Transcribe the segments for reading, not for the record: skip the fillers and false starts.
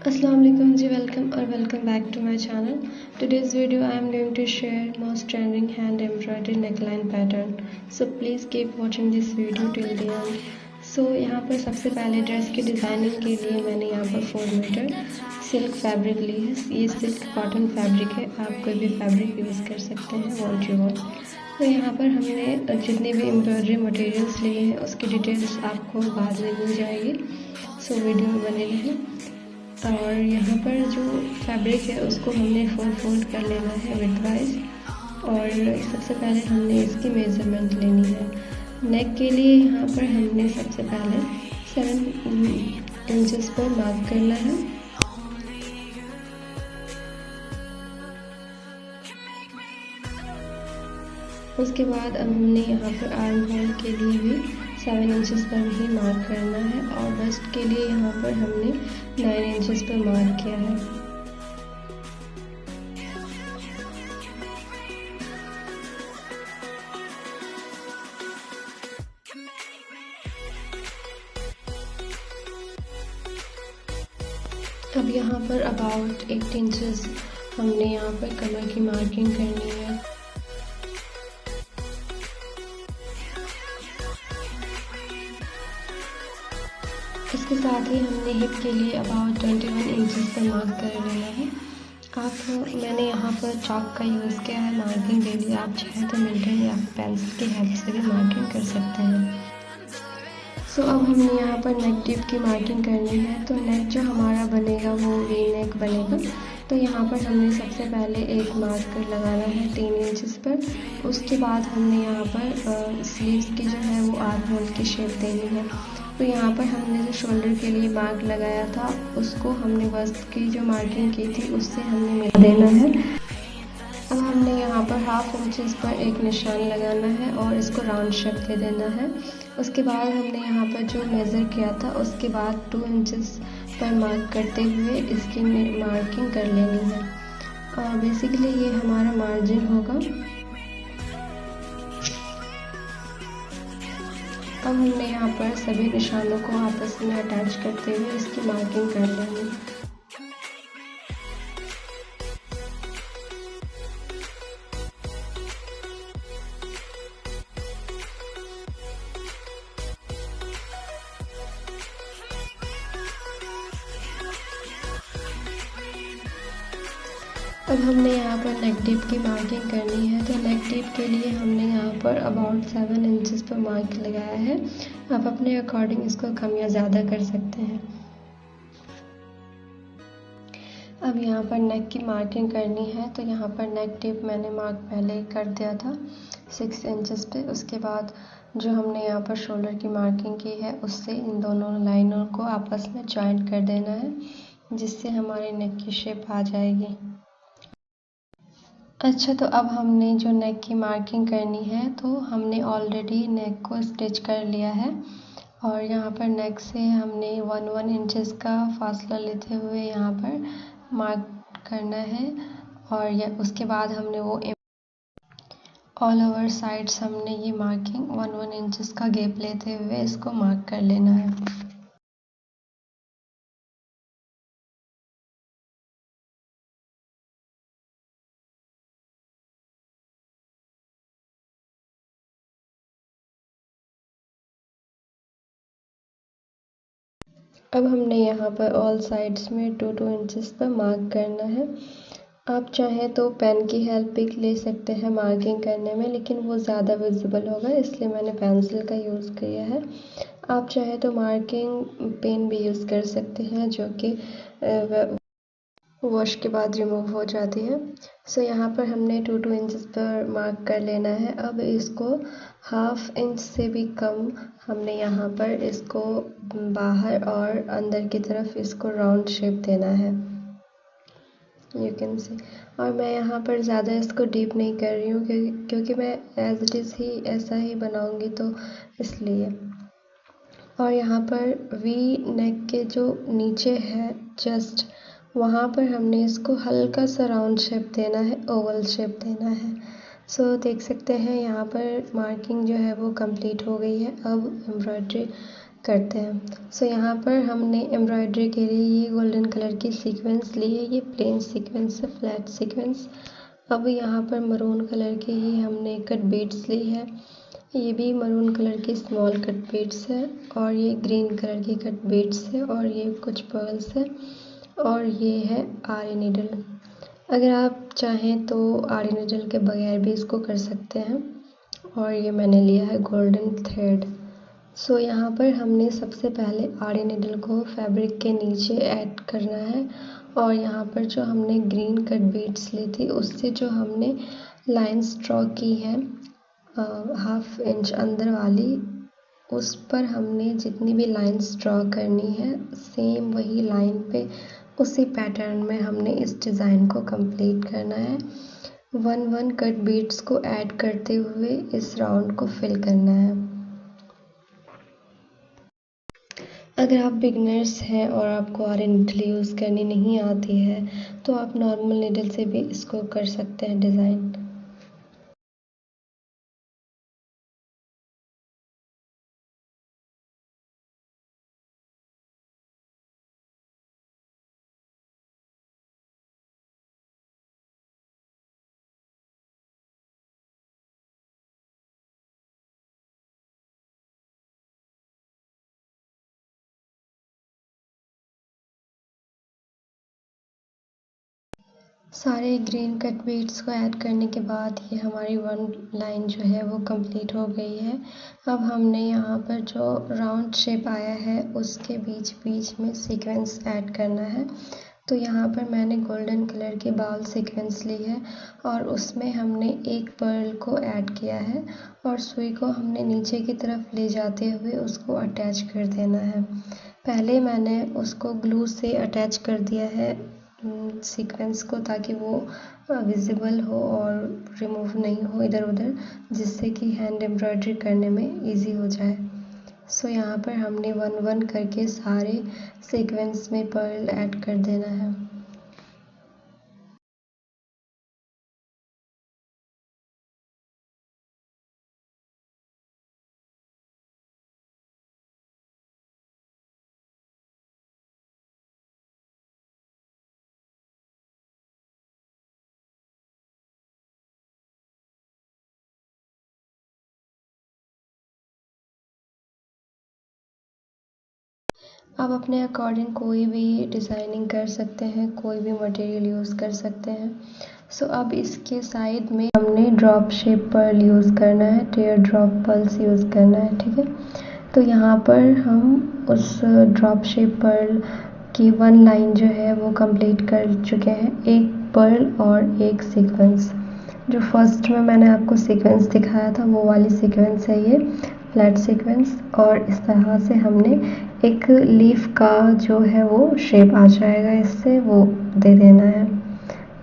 Assalamualaikum ji, welcome back to my channel. Today's video I am going to share most trending hand embroidery neckline pattern. So please keep watching this video till the end. So यहाँ पर सबसे पहले dress की designing के लिए मैंने यहाँ पर 4 मीटर सिल्क फैब्रिक ली है। ये सिल्क कॉटन फैब्रिक है, आप कोई भी फैब्रिक यूज़ कर सकते हैं वॉन्ट यू वॉन्ट। तो यहाँ पर हमने जितने भी एम्ब्रॉयडरी मटेरियल्स लिए हैं उसकी डिटेल्स आपको बाद में मिल जाएगी, सो वीडियो में बने रहें। और यहाँ पर जो फैब्रिक है उसको हमने फोल्ड कर लेना है विथ वाइज। और सबसे पहले हमने इसकी मेज़रमेंट लेनी है। नेक के लिए यहाँ पर हमने सबसे पहले 7 इंचेस पर मार्क करना है। उसके बाद अब हमने यहाँ पर आर्म होल के लिए भी 7 इंचेस पर ही मार्क करना है और वेस्ट के लिए यहाँ पर हमने 9 इंचेस पर मार्क किया है। अब यहाँ पर अबाउट 8 इंचेस हमने यहाँ पर कमर की मार्किंग करनी है। इसके साथ ही हमने हिप के लिए अबाउट 21 इंचेस पर मार्क कर लेना है। मैंने यहाँ पर चॉक का यूज़ किया है मार्किंग के लिए, आप चाहें तो मिल्टन या पेंसिल की हेल्प से भी मार्किंग कर सकते हैं। सो अब हमने यहाँ पर नेक डिप की मार्किंग करनी है। तो नेक जो हमारा बनेगा वो वी नेक बनेगा। तो यहाँ पर हमने सबसे पहले एक मार्कर लगाना है 3 इंचेस पर। उसके बाद हमने यहाँ पर स्लीव्स की जो है वो आर्म होल की शेप देनी है। तो यहाँ पर हमने जो शोल्डर के लिए मार्क लगाया था उसको हमने बस्ट की जो मार्किंग की थी उससे हमने मिला देना है। अब हमने यहाँ पर 1/2 इंचेस पर एक निशान लगाना है और इसको राउंड शेप दे देना है। उसके बाद हमने यहाँ पर जो मेज़र किया था उसके बाद 2 इंचेस पर मार्क करते हुए इसकी मार्किंग कर लेनी है। और बेसिकली ये हमारा मार्जिन होगा। अब हमने यहाँ पर सभी निशानों को आपस में अटैच करते हुए इसकी मार्किंग कर लेनी है। अब हमने यहाँ पर नेक डिप की मार्किंग करनी है। तो नेक डिप के लिए हमने यहाँ पर अबाउट 7 इंचेस पर मार्क लगाया है। आप अपने अकॉर्डिंग इसको कम या ज़्यादा कर सकते हैं। अब यहाँ पर नेक की मार्किंग करनी है। तो यहाँ पर नेक डिप मैंने मार्क पहले कर दिया था 6 इंचेस पे। उसके बाद जो हमने यहाँ पर शोल्डर की मार्किंग की है उससे इन दोनों लाइनों को आपस में जॉइंट कर देना है, जिससे हमारे नेक की शेप आ जाएगी। अच्छा, तो अब हमने जो नेक की मार्किंग करनी है तो हमने ऑलरेडी नेक को स्टिच कर लिया है और यहाँ पर नेक से हमने 1 इंचेस का फासला लेते हुए यहाँ पर मार्क करना है। और उसके बाद हमने वो ऑल ओवर साइड्स हमने ये मार्किंग 1 इंचेस का गैप लेते हुए इसको मार्क कर लेना है। अब हमने यहाँ पर ऑल साइड्स में 2 इंचेस पर मार्क करना है। आप चाहें तो पेन की हेल्प भी ले सकते हैं मार्किंग करने में, लेकिन वो ज़्यादा विजिबल होगा इसलिए मैंने पेंसिल का यूज़ किया है। आप चाहें तो मार्किंग पेन भी यूज़ कर सकते हैं जो कि वॉश के बाद रिमूव हो जाती है। सो यहाँ पर हमने 2 इंचेस पर मार्क कर लेना है। अब इसको 1/2 इंच से भी कम हमने यहाँ पर इसको बाहर और अंदर की तरफ इसको राउंड शेप देना है, यू कैन सी। और मैं यहाँ पर ज़्यादा इसको डीप नहीं कर रही हूँ क्योंकि मैं एज इट इज़ ही ऐसा ही बनाऊँगी तो इसलिए। और यहाँ पर वी नेक के जो नीचे है जस्ट वहाँ पर हमने इसको हल्का सा राउंड शेप देना है, ओवल शेप देना है। सो देख सकते हैं यहाँ पर मार्किंग जो है वो कंप्लीट हो गई है। अब एम्ब्रॉयडरी करते हैं। सो यहाँ पर हमने एम्ब्रॉयडरी के लिए ये गोल्डन कलर की सीक्वेंस ली है, ये प्लेन सीक्वेंस है, फ्लैट सीक्वेंस। अब यहाँ पर मरून कलर की ही हमने कट बीड्स ली है, ये भी मरून कलर की स्मॉल कट बीड्स है, और ये ग्रीन कलर की कट बीड्स है, और ये कुछ पर्ल्स है, और ये है आरी नीडल। अगर आप चाहें तो आरी नीडल के बगैर भी इसको कर सकते हैं। और ये मैंने लिया है गोल्डन थ्रेड। सो यहाँ पर हमने सबसे पहले आरी नीडल को फैब्रिक के नीचे ऐड करना है, और यहाँ पर जो हमने ग्रीन कट बीड्स ली थी उससे जो हमने लाइंस ड्रॉ की है 1/2 इंच अंदर वाली, उस पर हमने जितनी भी लाइंस ड्रॉ करनी है सेम वही लाइन पे उसी पैटर्न में हमने इस डिज़ाइन को कंप्लीट करना है। 1 कट बीड्स को ऐड करते हुए इस राउंड को फिल करना है। अगर आप बिगनर्स हैं और आपको आरी नीडल यूज़ करनी नहीं आती है तो आप नॉर्मल नीडल से भी इसको कर सकते हैं डिज़ाइन। सारे ग्रीन कट बीड्स को ऐड करने के बाद ये हमारी 1 लाइन जो है वो कंप्लीट हो गई है। अब हमने यहाँ पर जो राउंड शेप आया है उसके बीच बीच में सीक्वेंस ऐड करना है। तो यहाँ पर मैंने गोल्डन कलर की बाउल सीक्वेंस ली है और उसमें हमने एक पर्ल को ऐड किया है और सुई को हमने नीचे की तरफ ले जाते हुए उसको अटैच कर देना है। पहले मैंने उसको ग्लू से अटैच कर दिया है सीक्वेंस को, ताकि वो विजिबल हो और रिमूव नहीं हो इधर उधर, जिससे कि हैंड एम्ब्रॉयडरी करने में इजी हो जाए। सो यहाँ पर हमने 1 करके सारे सीक्वेंस में पर्ल ऐड कर देना है। आप अपने अकॉर्डिंग कोई भी डिज़ाइनिंग कर सकते हैं, कोई भी मटेरियल यूज़ कर सकते हैं। सो अब इसके साइड में हमने ड्रॉप शेप पर्ल यूज़ करना है, टेयर ड्रॉप पर्ल्स यूज़ करना है, ठीक है। तो यहाँ पर हम उस ड्रॉप शेप पर्ल की 1 लाइन जो है वो कंप्लीट कर चुके हैं, एक पर्ल और एक सीक्वेंस। जो फर्स्ट में मैंने आपको सीक्वेंस दिखाया था वो वाली सीक्वेंस है ये फ्लैट सीक्वेंस, और इस तरह से हमने एक लीफ का जो है वो शेप आ जाएगा, इससे वो दे देना है।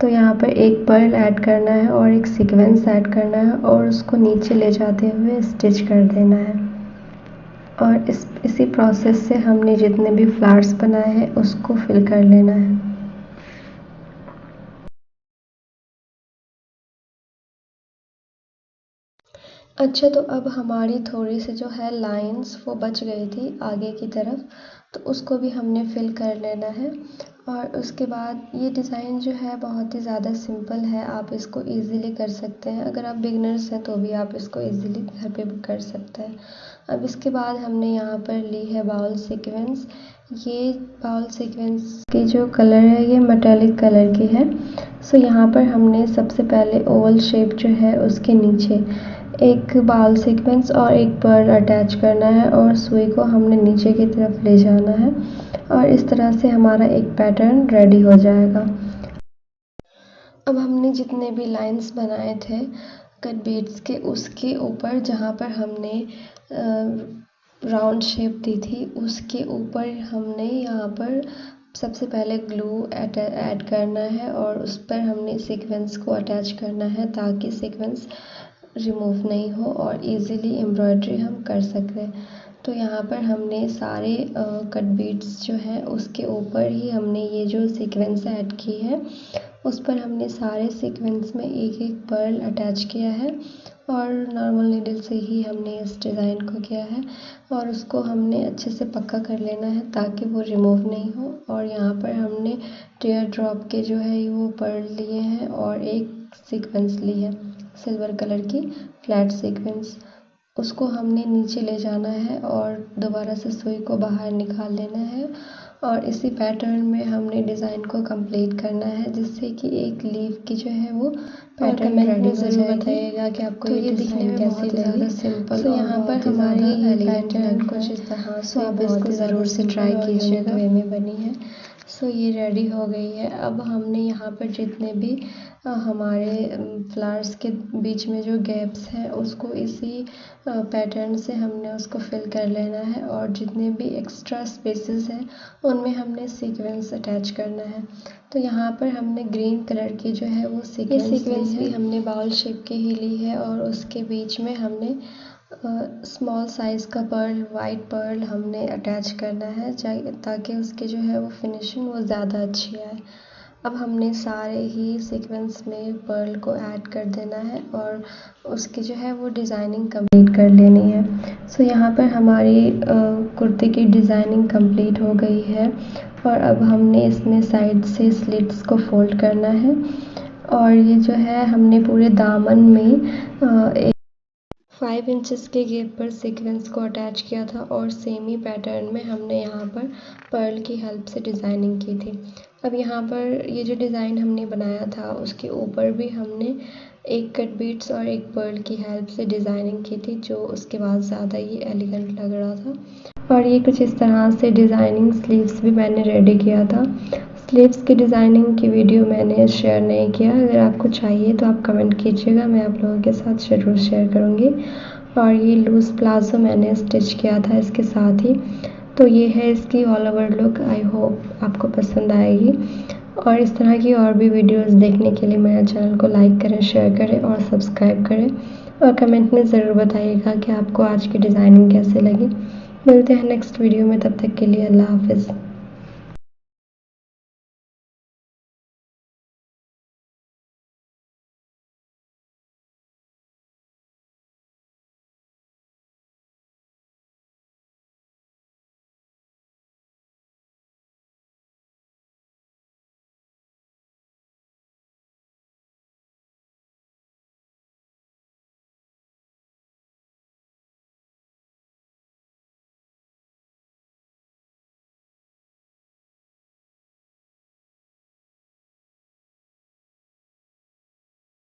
तो यहाँ पर एक पर्ल ऐड करना है और एक सीक्वेंस ऐड करना है और उसको नीचे ले जाते हुए स्टिच कर देना है। और इसी प्रोसेस से हमने जितने भी फ्लावर्स बनाए हैं उसको फिल कर लेना है। अच्छा, तो अब हमारी थोड़ी सी जो है लाइंस वो बच गई थी आगे की तरफ, तो उसको भी हमने फिल कर लेना है। और उसके बाद ये डिज़ाइन जो है बहुत ही ज़्यादा सिंपल है, आप इसको इजीली कर सकते हैं। अगर आप बिगनर्स हैं तो भी आप इसको इजीली घर पे भी कर सकते हैं। अब इसके बाद हमने यहाँ पर ली है बाउल सीक्वेंस। ये बाउल सीक्वेंस की जो कलर है ये मेटालिक कलर की है। सो यहाँ पर हमने सबसे पहले ओवल शेप जो है उसके नीचे एक बाउल सीक्वेंस और एक पर्ल अटैच करना है और सुई को हमने नीचे की तरफ ले जाना है, और इस तरह से हमारा एक पैटर्न रेडी हो जाएगा। अब हमने जितने भी लाइंस बनाए थे कट बीड्स के, उसके ऊपर जहाँ पर हमने राउंड शेप दी थी उसके ऊपर हमने यहाँ पर सबसे पहले ग्लू ऐड करना है और उस पर हमने सीक्वेंस को अटैच करना है, ताकि सीक्वेंस रिमूव नहीं हो और इजीली एम्ब्रॉयडरी हम कर सकें। तो यहाँ पर हमने सारे कट बीड्स जो हैं उसके ऊपर ही हमने ये जो सीक्वेंस ऐड की है उस पर हमने सारे सीक्वेंस में एक एक पर्ल अटैच किया है और नॉर्मल नीडल से ही हमने इस डिज़ाइन को किया है और उसको हमने अच्छे से पक्का कर लेना है ताकि वो रिमूव नहीं हो। और यहाँ पर हमने टीयर ड्रॉप के जो है वो पर्ल लिए हैं और एक सीक्वेंस ली है सिल्वर कलर की फ्लैट सीक्वेंस। उसको हमने नीचे ले जाना है और दोबारा से सुई को बाहर निकाल लेना है और इसी पैटर्न में हमने डिज़ाइन को कंप्लीट करना है जिससे कि एक लीफ की जो है वो पैटर्न रेडी हो जाएगी। ज़रूर बताइएगा कि आपको तो ये दिखने में बहुत ज़्यादा सिंपल तो यहाँ पर हमारी पैटर्न कुछ इस तरह से आप इसको ज़रूर से ट्राई कीजिएगा वे में बनी है। सो ये रेडी हो गई है। अब हमने यहाँ पर जितने भी हमारे फ्लावर्स के बीच में जो गैप्स हैं उसको इसी पैटर्न से हमने उसको फिल कर लेना है और जितने भी एक्स्ट्रा स्पेसेस हैं उनमें हमने सीक्वेंस अटैच करना है। तो यहाँ पर हमने ग्रीन कलर की जो है वो सीक्वेंस भी हमने बाउल शेप की ही ली है और उसके बीच में हमने स्मॉल साइज़ का पर्ल वाइट पर्ल हमने अटैच करना है ताकि उसके जो है वो फिनिशिंग वो ज़्यादा अच्छी आए। अब हमने सारे ही सीक्वेंस में पर्ल को ऐड कर देना है और उसकी जो है वो डिज़ाइनिंग कंप्लीट कर लेनी है। सो यहाँ पर हमारी कुर्ती की डिज़ाइनिंग कंप्लीट हो गई है और अब हमने इसमें साइड से स्लिट्स को फोल्ड करना है और ये जो है हमने पूरे दामन में 5 इंचेस के गैप पर सीक्वेंस को अटैच किया था और सेम ही पैटर्न में हमने यहाँ पर पर्ल की हेल्प से डिज़ाइनिंग की थी। अब यहाँ पर ये जो डिज़ाइन हमने बनाया था उसके ऊपर भी हमने एक कट बीट्स और एक पर्ल की हेल्प से डिज़ाइनिंग की थी जो उसके बाद ज़्यादा ही एलिगेंट लग रहा था। और ये कुछ इस तरह से डिज़ाइनिंग स्लीव्स भी मैंने रेडी किया था। स्लीव्स की डिज़ाइनिंग की वीडियो मैंने शेयर नहीं किया, अगर आपको चाहिए तो आप कमेंट कीजिएगा, मैं आप लोगों के साथ ज़रूर शेयर करूँगी। और ये लूज़ प्लाज़ो मैंने स्टिच किया था इसके साथ ही। तो ये है इसकी all over look. I hope आपको पसंद आएगी और इस तरह की और भी वीडियोस देखने के लिए मेरे चैनल को लाइक करें, शेयर करें और सब्सक्राइब करें और कमेंट में ज़रूर बताइएगा कि आपको आज की डिज़ाइनिंग कैसे लगी। मिलते हैं नेक्स्ट वीडियो में, तब तक के लिए अल्लाह हाफ़िज़।